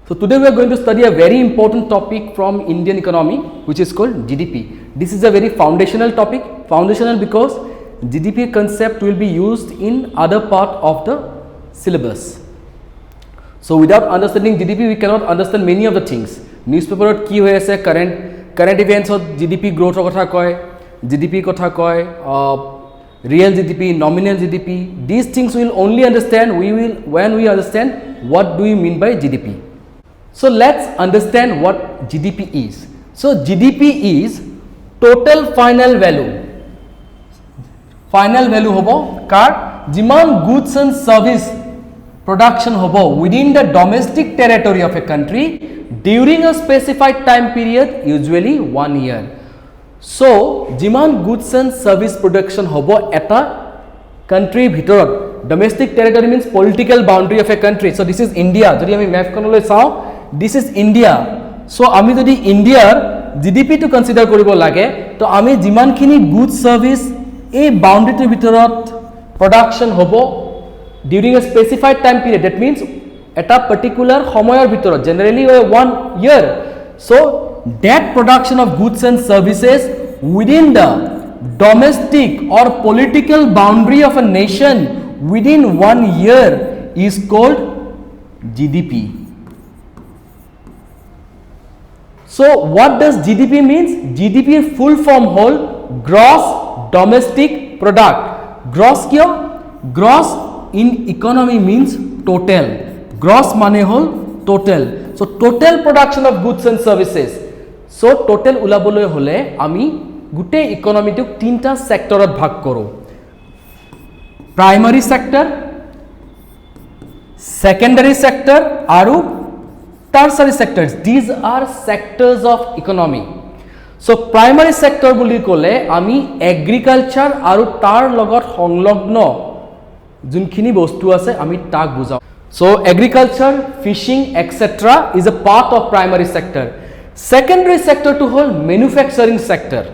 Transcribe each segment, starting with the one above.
So today we are going to study a very important topic from Indian economy, which is called GDP. This is a very foundational topic. Foundational because GDP concept will be used in other part of the syllabus. So without understanding GDP, we cannot understand many of the things. Newspaper ki hoye ase current events of GDP growth kotha koy, GDP kotha koy, real GDP, nominal GDP. These things we will only understand when we understand what do you mean by GDP. So let's understand what GDP is. So GDP is total final value. Final value hobo car jiman goods and service production hobo within the domestic territory of a country during a specified time period, usually 1 year. So jiman goods and service production hobo eta country bhitorot. Domestic territory means political boundary of a country. So this is India. Jodi ami map konole sao, this is India. So ami jodi India'r GDP to consider koribo lage, to ami jiman khini goods service a boundary to bhitorot production hobo during a specified time period. That means at a particular homoyor bhitorot, generally 1 year. So that production of goods and services within the domestic or political boundary of a nation within 1 year is called GDP. So what does GDP means? GDP full form whole gross domestic product. Gross kya? Gross in economy means total. Gross mane whole total. So total production of goods and services. So total ulabole hole ami gute economy tuk tinta sectorot bhag koro. Primary sector, secondary sector, aru tertiary sectors. These are sectors of economy. So primary sector buli kole ami agriculture aru tar logot songlogno junkhini bostu ase ami tak bujao. So agriculture, fishing, etc. is a part of primary sector. Secondary sector to whole manufacturing sector.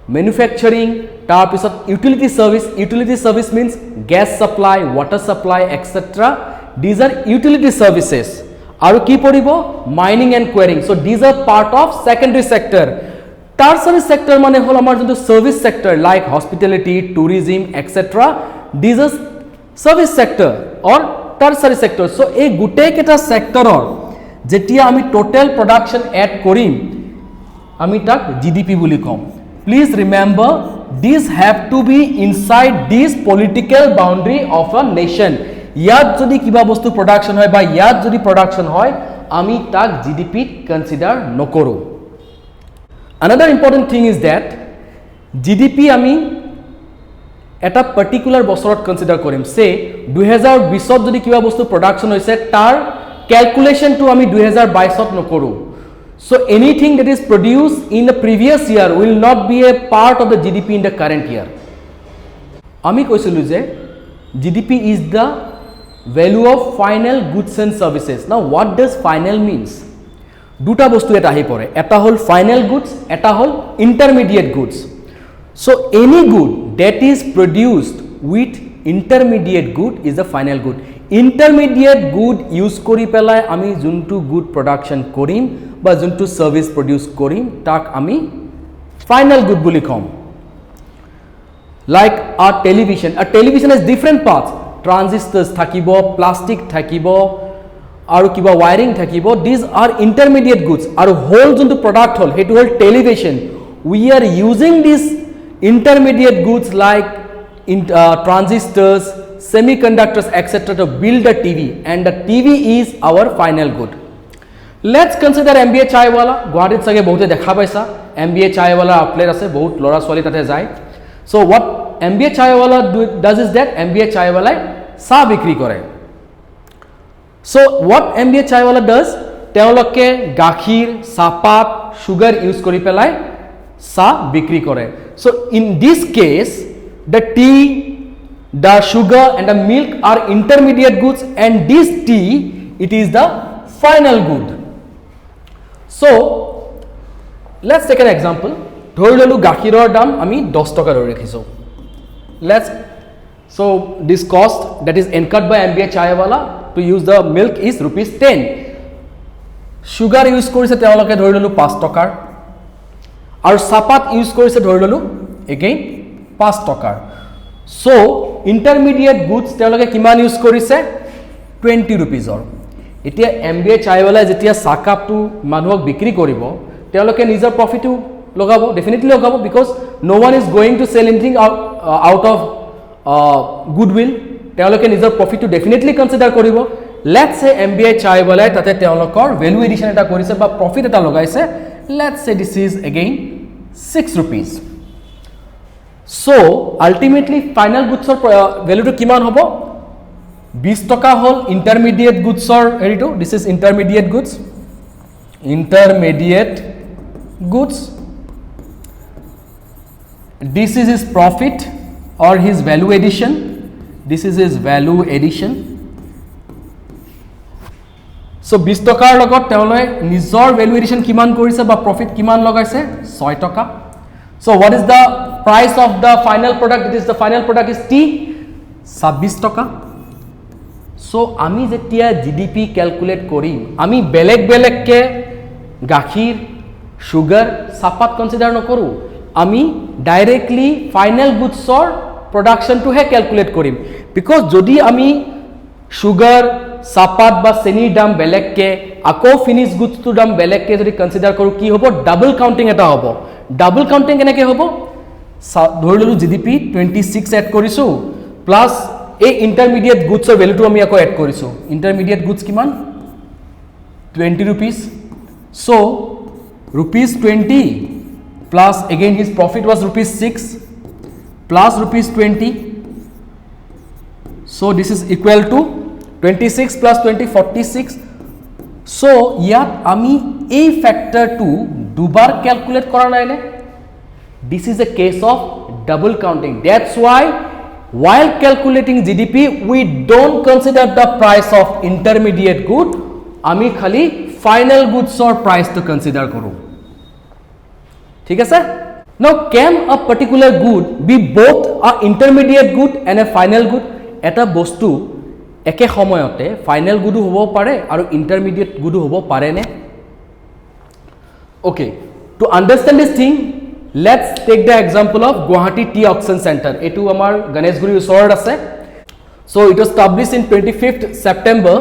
Manufacturing, tar pisot utility service means gas supply, water supply, etc. These are utility services. Aru ki poribo? Mining and quarrying. So these are part of secondary sector. Tertiary sector mane hol amar jonto service sector like hospitality, tourism, etc. These are service sector or tertiary sector. So ei gute keta sectoror jetia ami total production add korim ami tak GDP buli kom. Please remember, these have to be inside this political boundary of a nation. Yad jodi kiba bostu production hoy ba yad jodi production hoy ami tak GDP consider nokoru. Another important thing is that GDP ami eta particular bosorot consider korim. Say 2020 ot jodi kiba bostu production hoise tar calculation to ami 2022 ot nokoru. So anything that is produced in the previous year will not be a part of the GDP in the current year. Ami koisilu je GDP is the value of final goods and services. Now what does final means? Duta bostu eta ahi pore. Eta hol final goods, eta hol intermediate goods. So any good that is produced with intermediate good is the final good. Intermediate good use kori pelai ami juntu good production korim ba juntu service produce korim tak ami final good buli kom. Like our television. A television has different parts. Transistors thakibo, plastic thakibo, aru kiba wiring thakibo. These are intermediate goods. Aru whole juntu product hol hetu hol television. We are using these intermediate goods like transistors, semiconductors, etc. to build a TV, and the TV is our final good. Let's consider MBA chai wala. Guwahati sage bahute dekha paisa MBA chai wala outlet ase, bahut lora swali tate jai. So what MBA chai wala does is that MBA chai wala sa bikri kore. So what MBA chai wala does? Teoloke gakhir, sapat, sugar use kori pelai sa bikri kore. So in this case, the tea, the sugar and the milk are intermediate goods, and this tea, it is the final good. So let's take an example. Dhori lolu gakhiror dam ami 10 taka dhori rakhiso. So this cost that is incurred by MBA chai wala to use the milk is rupees 10. Sugar use কৰিছে তেওঁলোকে ধৰি ললো 5 টকাৰ আৰু চাপাত use কৰিছে ধৰি ললো এগেইন 5 টকাৰ সো ইন্টাৰমিডিয়েট গুডছ তেওঁলোকে কিমান ইউজ কৰিছে 20 रुपीजৰ এতিয়া এমবিএ চাইৱালা যেতিয়া সাকাপটো মানুহক বিক্ৰী কৰিব তেওঁলোকে নিজৰ প্ৰফিটটো লগাব ডেফিনেটলি লগাব because no one is going to sell anything out of goodwill তেওঁলোকে নিজৰ প্ৰফিটটো ডেফিনেটলি কনসিডাৰ কৰিব লেটস সে এমবিএ চাইৱালাই তাতে তেওঁলোকৰ ভ্যালু এডিশন এটা কৰিছে বা প্ৰফিট এটা লগাইছে let's say this is again 6 rupees so ultimately final goods or value to kiman hobo 20 taka hol intermediate goods or herito this is intermediate goods this is his profit or his value addition this is his value addition so 20 takar logot teoloi nijor value addition kiman korise ba profit kiman lagaise 6 taka so what is the price of the final product it is the final product is t 26 taka so ami jetia gdp calculate korim ami belek ke gakhir sugar sapat consider nokoru ami directly final goods or production to he calculate korim because jodi ami sugar sapat ba seni dam belek ke ako finish goods to dam belek ke jodi consider koru ki hobo double counting eta hobo double counting keneke hobo ধৰি ললো GDP 26 add কৰিছো plus এই intermediate গুডছৰ ভ্যালুটো আমি আকৌ add কৰিছো intermediate goods কিমান 20 rupees so rupees 20 plus again his profit was rupees 6 plus rupees 20 so this is equal to 26 plus 20 46 so ইয়াত আমি এই ফ্যাক্টৰটো দুবাৰ ক্যালকুলেট কৰা নাই নে this is a case of double counting that's why while calculating gdp we don't consider the price of intermediate good ami khali final goods or price to consider koru thik ase now can a particular good be both a intermediate good and a final good eta bostu eke samoyote final good hobo pare aru intermediate good hobo pare ne okay to understand this thing let's take the example of Guwahati Tea Auction Center etu amar Ganeshguri usor ase so it was established in 25th September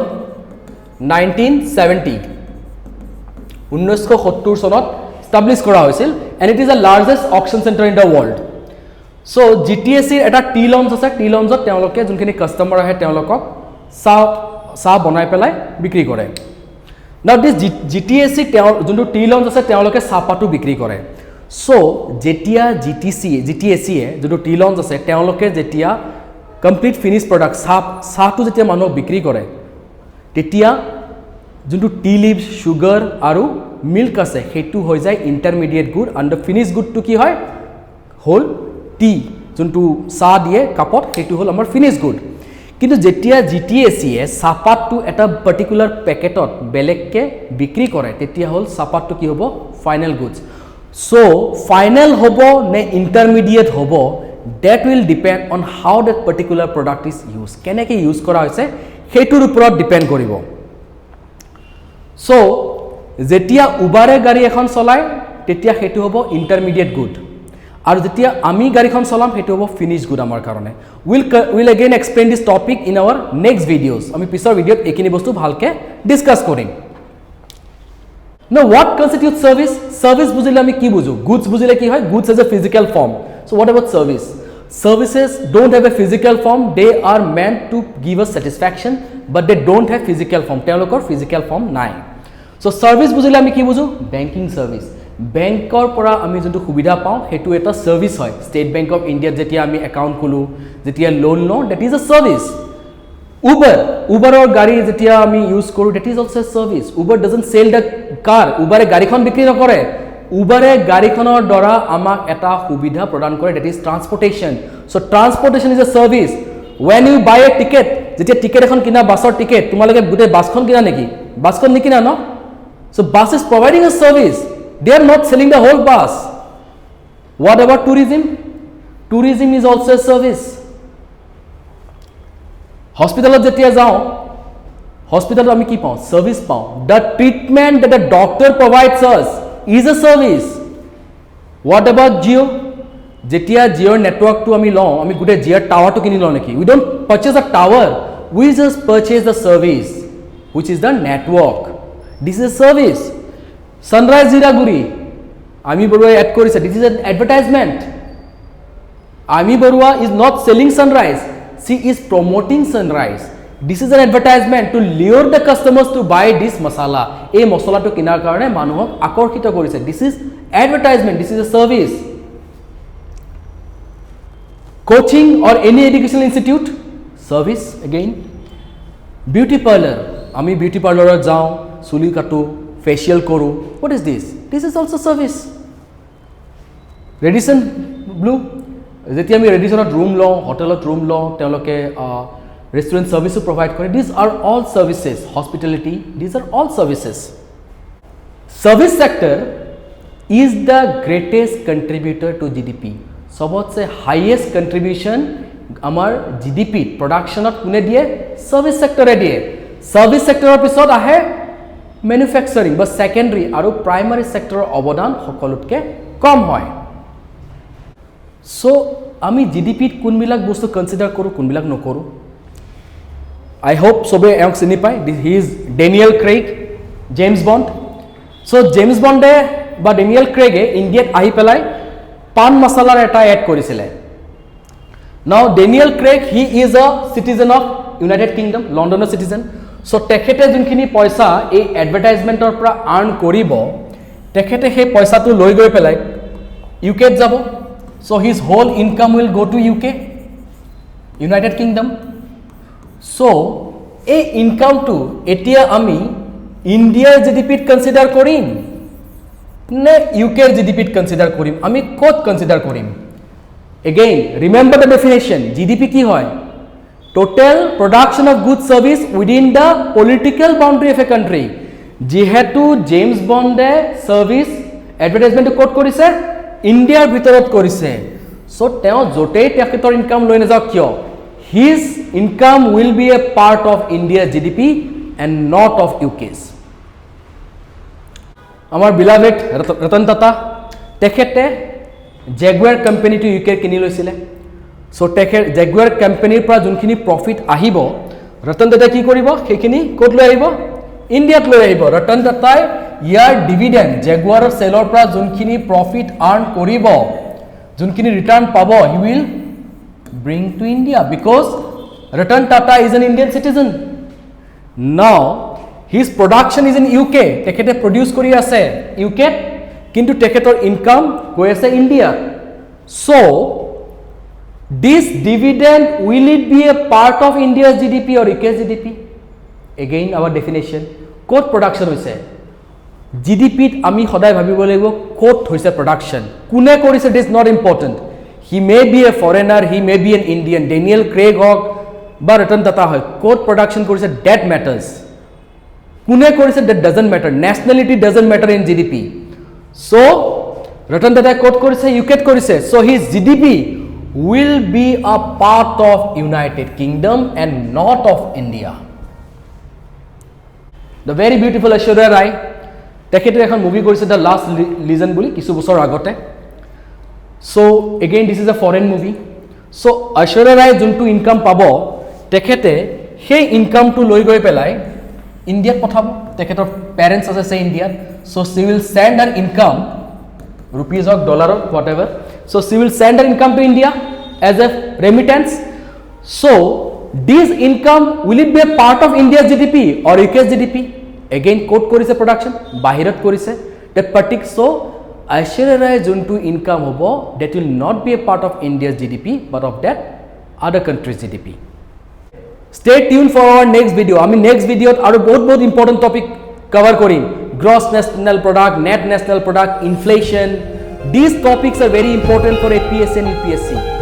1970 1970 sonot established kora hoisil and it is the largest auction center in the world so GTSC eta tea lounge ase tea lounge ot teoloke junkhini customer ahe teolokok sa banai pelai bikri kore now this GTSC juntu tea lounge ase teoloke sapatu bikri kore so jetia GTSC e jodo tea lounge ase teoloke jetia complete finished product sa tu jetia mano bikri kore tetia jodo tea leaves sugar aru milk ase hetu hoi jay intermediate good and the finished good to ki hoy whole tea jodo sa die kapot hetu hol amar finished good kintu jetia GTSC e sapat tu eta particular packet ot belek ke bikri kore tetia hol sapat tu ki hobo final goods so final hobo ne intermediate hobo that will depend on how that particular product is used keneke use kora hoise hetur uporot depend koribo so jetia ubare gari ekhon solai tetia hetu hobo intermediate good aru jetia ami gari khon solam hetu hobo finished good amar karone will again explain this topic in our next videos ami pisor video ekini bostu bhalke discuss korim now what constitutes service bujile ami ki buju goods bujile ki hoy goods as a physical form so what about services don't have a physical form they are meant to give us satisfaction but they don't have physical form telokor physical form nai so service bujile ami ki buju banking service bankor pora ami jontu subida pao hetu eta service hoy state bank of india jetia ami account khulu jetia loan lo that is a service Uber or gari jetia ami use koru that is also a service Uber doesn't sell the car Uber e gari khon bikri nokore Uber e gari khonor dora amak eta subidha prodan kore that is transportation so transportation is a service when you buy a ticket jetia ticket ekhon kina busor ticket tumaloke gute bus khon kina neki bus khon nikina no so bus is providing a service they are not selling the whole bus what about tourism is also a service hospital jetia jao হস্পিটেলত আমি কি পাওঁ service পাওঁ the treatment that the doctor provides us is a service what about Jio যেতিয়া জিঅ'ৰ নেটৱৰ্কটো আমি লওঁ আমি গোটেই জিঅ'ৰ টাৱাৰটো কিনি লওঁ নেকি we don't purchase a tower we just purchase the service which is the network this is service Sunrise জিৰাগুৰি আমি বৰুৱাই এড কৰিছে this is an advertisement Aami Baruah is not selling Sunrise she is promoting sunrise this is an advertisement to lure the customers to buy this masala ei masala to kinar karone manuhok akorkito korise this is advertisement this is a service coaching or any educational institute service again beauty parlor ami beauty parlor jao suli katu facial koru what is this is also service Radisson Blue যেতিয়া আমি ৰেডিছনত room লওঁ হোটেলত room লওঁ তেওঁলোকে restaurant সাৰ্ভিসও provide কৰে this are all services hospitality this are all services service sector is the greatest contributor to GDP সবতছে highest contribution আমাৰ জিডিপি প্ৰডাকশনত কোনে দিয়ে সাৰ্ভিস সেক্টৰে দিয়ে সাৰ্ভিস সেক্টৰৰ পিছত আহে ম্যানুফ্যাকচাৰিং বা সেকেন্ডাৰী আৰু প্ৰাইমাৰী সেক্টৰৰ অৱদান সকলোতকৈ কম হয় So, আমি জিডিপিত কোনবিলাক বস্তু কনসিডাৰ কৰো কোনবিলাক নকৰো I hope সবে এওক চিনি পায় he is Daniel Craig James Bond so James Bond বা Daniel Craig ইন্ডিয়াত আহি পেলাই পান মছলাৰ এটা এড কৰিছিল Now Daniel Craig he is a citizen of United Kingdom Londoner citizen so তেখেতে যোনখিনি পইচা এই এডভাৰটাইজমেন্টৰ পৰা আৰ্ন কৰিব তেখেতে সেই পইচাটো লৈ গৈ পেলাই ইউকেত যাব So his whole income will go to UK, United Kingdom. So, a income to etia ami India GDP consider korim, ne UK GDP consider korim. Ami kot consider korim. Again, remember the definition. GDP ki hoy? Total production of goods service within the political boundary of a country. Jihetu James Bond service advertisement kot korise. ইন্ডিয়াৰ ভিতৰত কৰিছে so তেওঁ জটেই তেখেতৰ income লৈ না যাওক কিয় his income will be a part of ইণ্ডিয়াৰ GDP and not of ইউকেছ আমাৰ বিলাভেড ৰতন টাটা তেখেতে জেগুৱাৰ কোম্পানীটো ইউকেৰ কিনি লৈছিলে সো তেখেত জেগুৱাৰ কোম্পানীৰ পৰা যোনখিনি প্ৰফিট আহিব ৰতন টাটাই কি কৰিব সেইখিনি ক'ত লৈ আহিব ইণ্ডিয়াত লৈ আহিব ৰতন টাটাই ইয়াৰ ডিভিডেন্ড জেগুৱাৰৰ সেলৰ পৰা যোনখিনি প্ৰফিট আৰ্ন কৰিব যোনখিনি ৰিটাৰ্ণ পাব he will bring to India because Ratan Tata is an Indian citizen now his production is in UK তেখেতে প্ৰডিউচ কৰি আছে ইউকেত কিন্তু তেখেতৰ ইনকাম গৈ আছে India so this dividend will it be a part of ইণ্ডিয়াৰ GDP or UK's GDP again our definition ক'ত প্ৰডাকশন হৈছে জিডিপিত আমি সদায় ভাবিব লাগিব কোট হৈছে প্ৰডাকশন কোনে কৰিছে this not important he may be a foreigner he may be an Indian Daniel Craig হক বা ৰতন টাটা হয় কোট প্ৰডাকশন কৰিছে ডেট মেটাৰ্স কোনে কৰিছে that doesn't matter nationality doesn't matter in GDP so Ratan Tata কোট কৰিছে ইউকেট কৰিছে so his GDP will be a part of United Kingdom and not of India the very beautiful Aishwarya Rai তেখেতে এখন মুভি কৰিছে দ্য লাষ্ট লিজন বুলি কিছু বছৰ আগতে so again this is a foreign movie so Aishwarya Rai যোনটো ইনকাম পাব তেখেতে সেই ইনকামটো লৈ গৈ পেলাই ইণ্ডিয়াত পঠাব তেখেতৰ পেৰেণ্টছ আছে ইণ্ডিয়াত so she will send her income rupees or dollar or whatever so she will send her income to India as a remittance so this income will it be a part of India's GDP or UK's GDP again quote কৰিছে production বাহিৰত কৰিছে that particular so Aishwarya Rai যোনটো income হ'ব that will not be a part of India's GDP but of that other country's GDP stay tuned for our next video আমি next video আৰু বহুত important topic cover কৰিম gross national product net national product inflation these topics are very important for APSC and UPSC